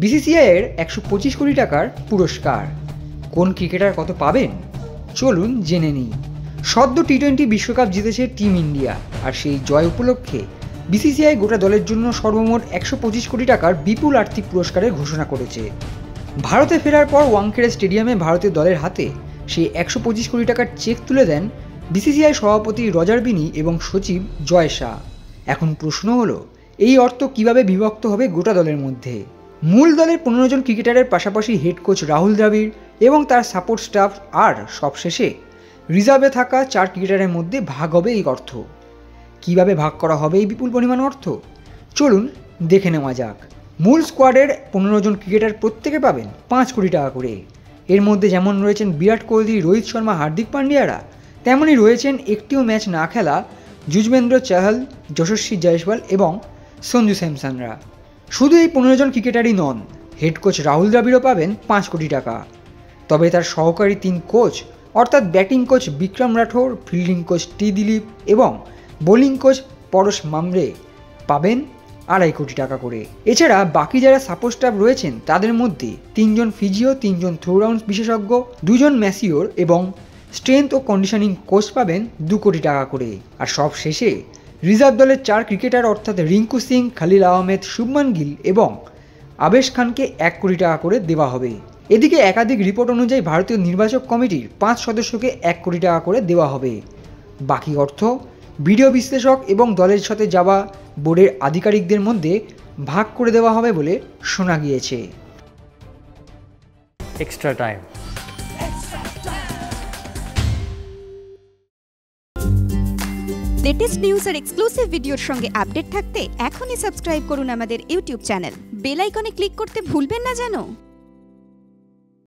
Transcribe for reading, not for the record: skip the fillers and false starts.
বিসিসিআই-এর 125 কোটি টাকার পুরস্কার। কোন ক্রিকেটার কত পাবেন চলুন জেনে নিই। সদ্য টি-20 বিশ্বকাপ জিতেছে টিম ইন্ডিয়া, আর সেই জয় উপলক্ষে বিসিসিআই গোটা দলের জন্য সর্বমোট 125 কোটি টাকার বিপুল আর্থিক পুরস্কারের ঘোষণা করেছে। ভারতে ফেরার পর ওয়াংখেড়ে স্টেডিয়ামে ভারতীয় দলের হাতে সেই 125 কোটি টাকার চেক তুলে দেন বিসিসিআই সভাপতি রজার বিনি এবং সচিব জয় শাহ। এখন প্রশ্ন হলো, এই অর্থ কিভাবে বিভক্ত হবে গোটা দলের মধ্যে? মূল দলের 15 জন ক্রিকেটারের পাশাপাশি হেড কোচ রাহুল দ্রাবিড় এবং তার সাপোর্ট স্টাফ, আর সবশেষে রিজার্ভে থাকা 4 ক্রিকেটারের মধ্যে ভাগ হবে এই অর্থ। কিভাবে ভাগ করা হবে এই বিপুল পরিমাণ অর্থ চলুন দেখে নেওয়া যাক। মূল স্কোয়াডের 15 জন ক্রিকেটার প্রত্যেকে পাবেন 5 কোটি টাকা করে। এর মধ্যে যেমন রয়েছেন বিরাট কোহলি, রোহিত শর্মা, হার্দিক পান্ডিয়ারা, তেমনই রয়েছেন একটিও ম্যাচ না খেলা যুজবেন্দ্র চাহাল, যশস্বী জয়সওয়াল এবং সঞ্জু স্যামসনরা। শুধু এই 15 জন ক্রিকেটারই নন, হেড কোচ রাহুল দ্রাবিড়ও পাবেন 5 কোটি টাকা। তবে তার সহকারী 3 কোচ অর্থাৎ batting coach Vikram Rathour, fielding coach T Dilip এবং বোলিং কোচ পরশ মামরে পাবেন 2.5 কোটি টাকা করে। এছাড়া বাকি যারা সাপোর্ট স্টাফ রয়েছেন তাদের মধ্যে 3 জন ফিজিও, 3 জন থ্রো রাউন্ড বিশেষজ্ঞ, 2 জন ম্যাসিওর এবং স্ট্রেংথ ও কন্ডিশনিং কোচ পাবেন 2 কোটি টাকা করে। আর সব শেষে রিজার্ভ দলের 4 ক্রিকেটার অর্থাৎ রিঙ্কু সিং, খালিল আহমেদ, শুভমান গিল এবং আবেশ খানকে 1 কোটি টাকা করে দেওয়া হবে। এদিকে একাধিক রিপোর্ট অনুযায়ী ভারতীয় নির্বাচক কমিটির 5 সদস্যকে 1 কোটি টাকা করে দেওয়া হবে। বাকি অর্থ ভিডিও বিশ্লেষক এবং দলের সাথে যাওয়া বোর্ডের আধিকারিকদের মধ্যে ভাগ করে দেওয়া হবে বলে শোনা গিয়েছে। Extra time. লেটেস্ট নিউজ আর এক্সক্লুসিভ ভিডিওর সঙ্গে আপডেট থাকতে এখনই সাবস্ক্রাইব করুন আমাদের ইউটিউব চ্যানেল। বেল আইকনে ক্লিক করতে ভুলবেন না যেন।